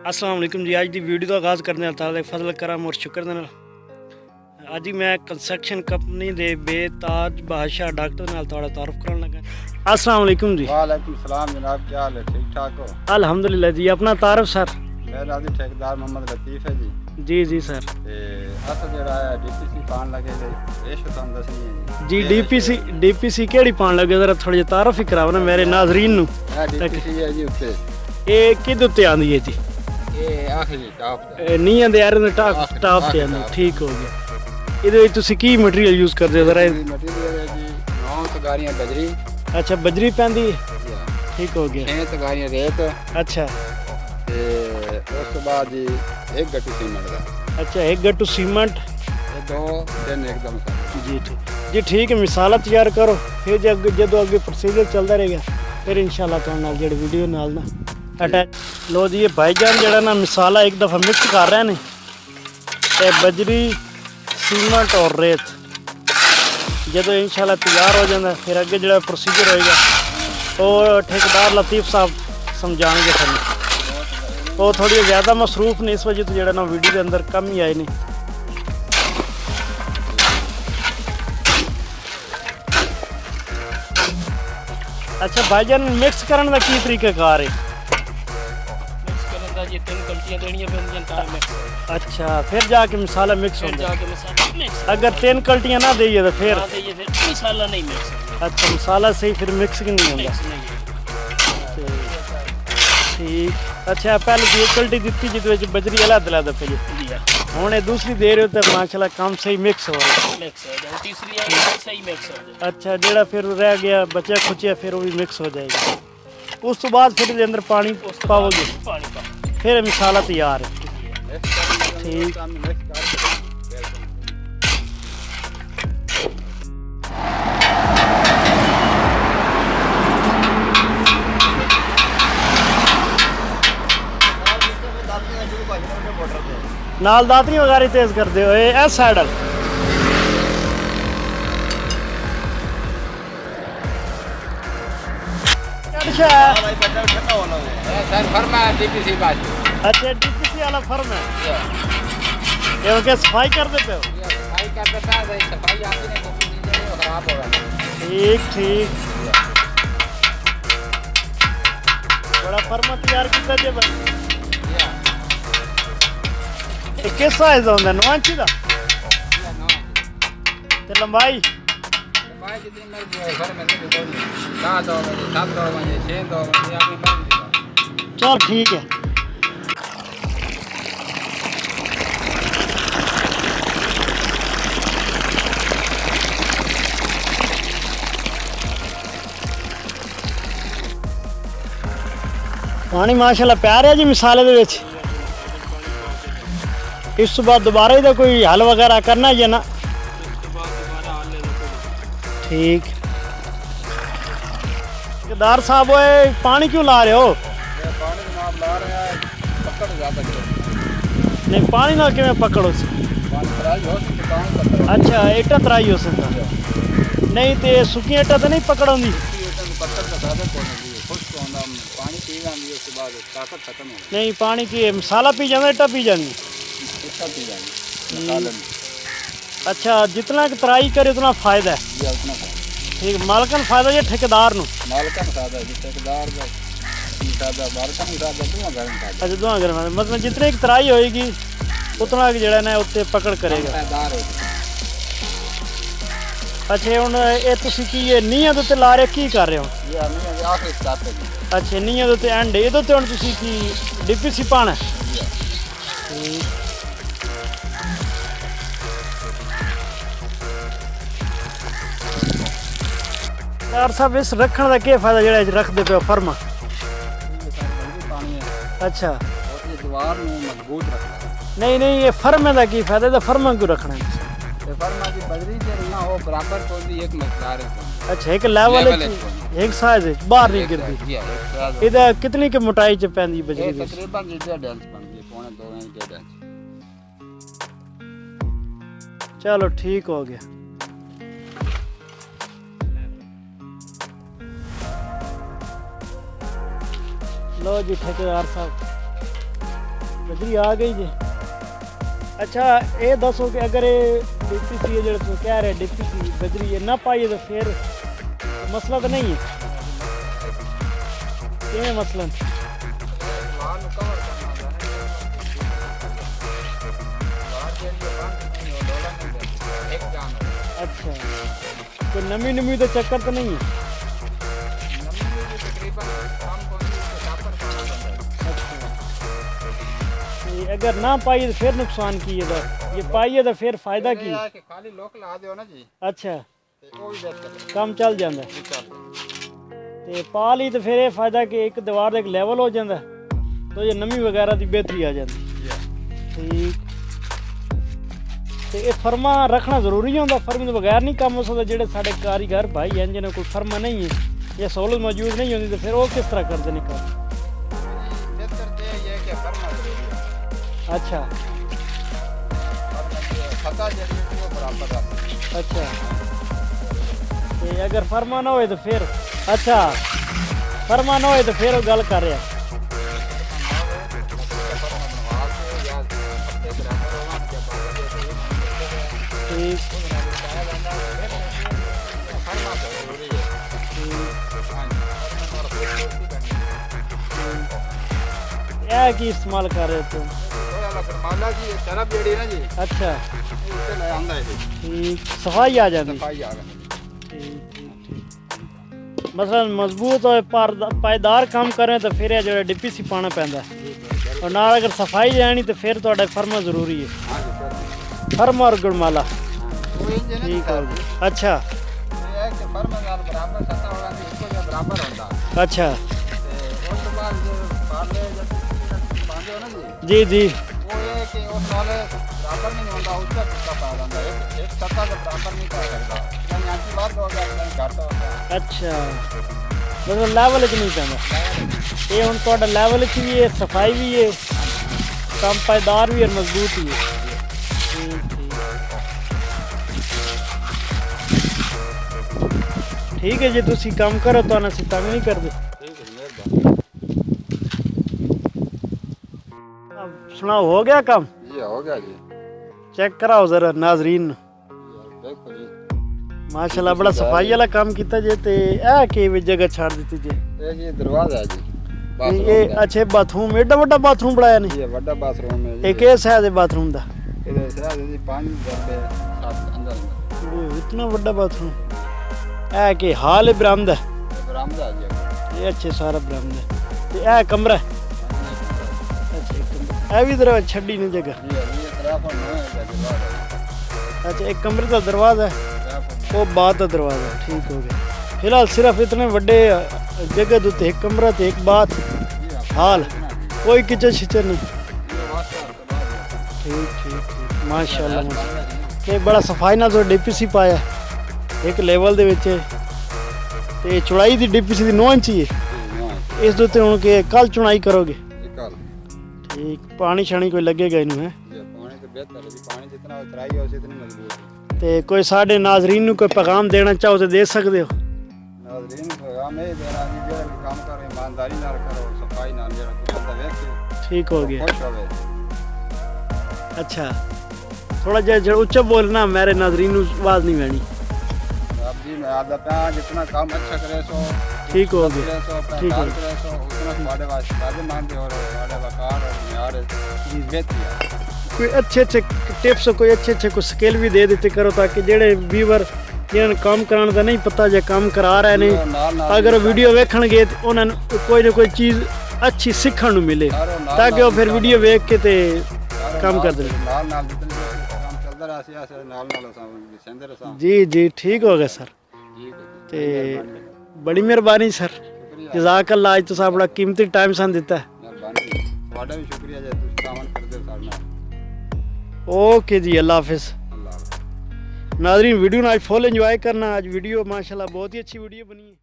अस्सलाम वालेकुम जी। अज की वीडियो का आगाज़ करने ताला फजल करम और शुक्र दे नाल अज ही मैं कंस्ट्रक्शन कंपनी दे बेताज बादशाह डॉक्टर नाल थोड़ा तारुफ कराने लगा। अस्सलाम वालेकुम जी। वालेकुम सलाम जनाब, क्या हाल है? ठीक ठाक हो? अल्हम्दुलिल्लाह जी। अपना तारुफ सर? मेरा जी ठेकेदार मोहम्मद लतीफ़ है जी। जी सर। ते अस जेड़ा है डीपीसी पान लगे थे, रेशो तुम दसनी है जी। डीपीसी केड़ी पान लगे जरा थोड़ी तारुफ ही कराओ ना मेरे नाजरीन नु। डीपीसी है जी उत्ते। ये किद उत्ते आंदी है जी? ये आखिरी टॉप नहीं आंदे यार टॉप ते आंदी। ठीक हो गया। ਇਹਦੇ ਵਿੱਚ ਤੁਸੀਂ ਕੀ ਮਟੀਰੀਅਲ ਯੂਜ਼ ਕਰਦੇ ਹੋ ਜ਼ਰਾ? मटीरियल है जी 9 तगारियां बजरी। अच्छा बजरी पैंदी है। ठीक हो गया। 6 तगारियां रेत। अच्छा ते उस तो बाद जी एक गट्टू सीमेंट दा। अच्छा एक गट्टू सीमेंट ते 2-3 एकदम सारे। जी ठीक है। मिसाला तैयार करो फिर जो अगे प्रोसीजर चलता रहेगा फिर इंशाल्लाह तुहाडे नाल जेह्ड़ी वीडियो नाल ना अटैच। लो जी ये भाईजान जेह्ड़ा ना मिसाला एक दफ़ा मिक्स कर रहे हैं ते बजरी सीमेंट और रेत जो इंशाल्लाह तैयार हो जाता फिर अगे जो प्रोसीजर होएगा वो ठेकेदार लतीफ़ साहब समझाएंगे सानू। वो थोड़ी ज़्यादा मसरूफ ने इस वजह तो जो ना वीडियो के अंदर कम ही आए नहीं। अच्छा भाईजान मिक्स करने का की तरीकाकार है? जी 3 गलतियां देनियां पैंदियां तां मिक्स। अच्छा फिर जाके मसाला मिक्स फिर होता है। जाके मसाला मिक्स। अगर 3 कल्टियाँ ना दइए तो फिर ना देइए फिर मसाला नहीं मिक्स होगा। अच्छा मसाला सही फिर मिक्स नहीं होगा। मिक्स नहीं ठीक। अच्छा पहले की एक कल्टी दी जिद बजरी अलग पे दिया हूँ ये दूसरी दे रहे हो तो माशाल्लाह काम सही मिक्स हो रहा है। मिक्स हो जाए। तीसरी आई सही मिक्स हो जाए। अच्छा जेड़ा फिर रह गया बचा खुचिया फिर वो भी मिक्स हो जाएगा। उस तो बाद फिर अंदर पानी पाओगे पानी पा फिर मसाला तैयार है। ठीक। नाल दातरी वगैरह तेज कर दे ए साइड सर फरमा डीपीसी बाजू। अच्छा डीपीसी वाला फर्म है ये क्या सफाई कर देते हो? सफाई कर देता है, सफाई आती नहीं तो खराब होगा। ठीक बड़ा फर्म तैयार किया जे भाई। ये किस साइज होंदा 9 इंच दा ते लंबाई जितनी मर्जी है घर में तो 7 हो गए 7 हो गए 6 हो गए आपकी मर्जी। चल ठीक है। पानी माशाल्लाह प्यार है जी मिसाले दे विच। इस तो बाद दोबारा इहदा कोई हल वगैरह करना है या ना? ठीक। ठेकेदार साहब ओए पानी क्यों ला रहे हो? पानी जनाब ला रहे हैं पकड़ ज़्यादा नहीं पानी ना किवें पकड़ो सी? पानी फ्राई हो सकता काम पकड़। अच्छा इटा तराई हो सकता नहीं तो सुखी इटा तो नहीं पकड़ोंदी? पत्थर का ज़्यादा पौने दी खुश्क होना पानी पी जाती है उसके बाद ताकत खत्म हो नहीं पानी की मसाला पी जाना इटा पी जानी? इसका पी जानी मसाले में। अच्छा जितना तराई करे उतना फ़ायदा है। ये उतना ठीक मालकन फ़ायदा या ठेकेदार नु? मालकन सादा है ठेकेदार का सादा मालकन सादा दोनों घर में सादा। अच्छा दोनों घर में मतलब जितने की तराई होएगी उतना जड़ा ना उत्ते पकड़ करेगा। ठेकेदार है। अच्छा हुण ये तुसी की ये नीहां दे उत्ते ला रहे की कर रहे हो? ये हमें आखिरी स्टार्ट है। अच्छा नीहां दे उत्ते एंड इहदे उत्ते हुण तुसी की डीपीसी पाना है? ठीक। यार साहब इस रखने का क्या फायदा जो रख देते हो फर्मा? अच्छा ये दीवार में मजबूत रखना। नहीं ये फर्म का की फायदा तो फर्मा क्यों रखना है? फर्मा की बजरी से ना वो बराबर तो एक मकदार है। अच्छा एक लेवल एक साइज है बाहर नहीं गिरती। इधर कितनी की मोटाई च पैंदी बजरी? तकरीबन 1.5 इंच बनती है, पौने 2 इंच 1.5 इंच। चलो ठीक हो गया। लो जी ठेकेदार साहब बजरी आ गई जी। अच्छा ये दसो कि अगर ये DPC है जो तुम कह रहे DPC बजरी ये ना पाइए तो फिर मसला तो नहीं है किमें मसलन? वार ਨੂੰ ਕਵਰ ਕਰਨਾ ਹੁੰਦਾ ਹੈ ਵਾਰ ਜਿਹੜੀ ਬੰਦ ਨਹੀਂ ਹੋ ਡੋਲਾ ਨਹੀਂ ਦੇ ਇੱਕ ਜਾਨ ਹੋ। अच्छा कोई नमी तो चक्कर तो नहीं है? ਨਮੀ ਨੂੰ ਤਕਰੀਬਨ ਕੰਮ ਕੋਈ ਛਾਪਰ ਪਾਣਾ ਹੁੰਦਾ ਹੈ। अच्छा ये अगर ना पाइए तो फिर नुकसान की है ये पाइए तो फिर फायदा की? ਇਹ ਹੈ ਕਿ ਖਾਲੀ ਲੋਕ ਲਾ ਦਿਓ ਨਾ ਜੀ अच्छा ਤੇ ਉਹ ਵੀ ਬਿਹਤਰ काम चल जाता ਹੈ ਚੱਲ ਤੇ ਪਾ ਲਈ ਤੇ ਫਿਰ ਇਹ ਫਾਇਦਾ ਕਿ ਇੱਕ ਦੀਵਾਰ ਦਾ ਇੱਕ ਲੈਵਲ ਹੋ ਜਾਂਦਾ ਤੋ ਇਹ ਨਮੀ ਵਗੈਰਾ ਦੀ ਬਿਹਤਰੀ ਆ ਜਾਂਦੀ। ਠੀਕ ਤੇ ਇਹ ਫਰਮਾ ਰੱਖਣਾ ਜ਼ਰੂਰੀ ਹੁੰਦਾ? ਫਰਮ ਤੋਂ ਬਗੈਰ ਨਹੀਂ ਕੰਮ ਹੋ ਸਕਦਾ? ਜਿਹੜੇ ਸਾਡੇ ਕਾਰੀਗਰ ਭਾਈ ਹਨ ਜਿਹਨਾਂ ਕੋਲ ਫਰਮਾ ਨਹੀਂ ਹੈ ਜਾਂ ਸਹੂਲਤ ਮੌਜੂਦ ਨਹੀਂ ਹੁੰਦੀ ਤੇ ਫਿਰ ਉਹ ਕਿਸ ਤਰ੍ਹਾਂ ਕਰਦੇ ਨੇ ਕੰਮ? ਬਿਹਤਰ ਤੇ ਇਹ ਹੈ ਕਿ ਫਰਮਾ ਜ਼ਰੂਰੀ ਹੈ। ਅੱਛਾ ਖਤਾ ਜਿਹੜੀ ਉਹ ਬਰਾਬਰ ਰੱਖ। ਅੱਛਾ ਤੇ ਅਗਰ ਫਰਮਾ ਨਾ ਹੋਏ ਤਾਂ ਫਿਰ ਅੱਛਾ ਫਰਮਾ ਨਾ ਹੋਏ ਤਾਂ ਫਿਰ ਉਹ ਗੱਲ ਕਰ ਰਿਹਾ। ਠੀਕ ਇਹ ਕੀ ਇਸਤੇਮਾਲ ਕਰ ਰਹੇ ਹੋ? ਮਾਲਾ ਜੀ ਸ਼ਰਬ ਜਿਹੜੀ ਨਾ ਜੀ ਅੱਛਾ ਉੱਤੇ ਲੈ ਆਂਦਾ ਇਹ ਠੀਕ ਸਫਾਈ ਆ ਜਾਂਦੀ। ਸਫਾਈ ਆ ਗਈ। मसलन मजबूत और पायदार काम करें तो फिर जो DPC पाना पैंदा और ना अगर सफाई जानी तो फिर तो फर्मा ज़रूरी है। फर्मा और गुड़माला ठीक हो गया। अच्छा अच्छा जी जी अच्छा मतलब लेवल च नहीं पैंदा ये हुण तुहाडा लेवल च भी है सफाई भी है काम पायदार भी है मजबूत ही है। ठीक है जी तुसी काम करो तो असीं तंग नहीं करदे। सुनाओ हो गया काम? ये हो गया जी। चेक कराओ जरा नाजरीन। देखो जी माशाल्लाह बड़ा सफाई वाला काम किया जे ते ए के जगह छाड़ दी जे ये जी दरवाजा है जी ये अच्छे बाथरूम एडा बड़ा बाथरूम बनाया ने ये बड़ा बाथरूम है ये किस है बाथरूम दा? इधर से है जी 5 दरबे साथ अंदर ये इतना बड़ा बाथरूम ए के हाल है बरामदा बरामदा है ये अच्छे सारा बरामदा ते ए कमरा अच्छा कमरा ए भी दरवाजा छड़ी ने जगह ये तरफ है दरवाजा। अच्छा एक कमरे का दरवाजा है वो बात का दरवाजा ठीक हो गया। फिलहाल सिर्फ इतने बड़े जगह दो एक कमरा तो एक बात हाल कोई किचन शिचन नहीं। ठीक ठीक ठीक माशाल्लाह ये बड़ा सफाई नाल DPC पाया एक लेवल दे विच ते चौड़ाई दी DPC दी 9 इंच ही है इस दे उत्ते हुण के कल चुनाई करोगे? ठीक पानी शानी कोई लगेगा इनू है? पानी तो बेहतर है जी पानी जितना उतराई हो उतनी मजबूत है। ते कोई साढ़े नाजरीन नू कोई पैगाम देना चाहो तो दे सकते हो? नाजरीन पैगाम ये देना जी जेड़ा भी काम करो ईमानदारी नाल करो सफाई नाल जेड़ा कोई बंदा वेख के ठीक हो गया। खुश होवे। अच्छा थोड़ा जो उच्चा बोलना मेरे नाजरीन नू आवाज नहीं आनी। अब जी मैं आदा पे जितना काम अच्छा करे सो ठीक हो गया। ठीक है करे सो उतना तुम्हारे वास्ते फायदे मंद और तुम्हारे वकार और म्यार जी बेहतर है। कोई अच्छे अच्छे टिप्स कोई अच्छे कोई स्किल भी दे देते करो ताकि जेड़े व्यूवर जिन्हें काम कराने का नहीं पता जो काम करा रहे ने अगर वीडियो वेखणगे तो उन्हें कोई ना कोई चीज़ अच्छी सीखने को मिले ताकि वो फिर वीडियो वेख के ते काम कर दे। जी जी ठीक हो गया सर ते बड़ी मेहरबानी सर जज़ाकल्लाह आज तुसां बड़ा कीमती टाइम सन दिता है। ਤੁਹਾਡਾ ਵੀ ਸ਼ੁਕਰੀਆ ਜੀ ਤੁਸੀਂ ਤਾਵਨ ਕਰਦੇ ਹੋ ਸਾਡੇ ਨਾਲ। ओके जी अल्लाह हाफिज़। नाज़रीन वीडियो ना आज फुल एंजॉय करना आज वीडियो माशाल्लाह बहुत ही अच्छी वीडियो बनी है।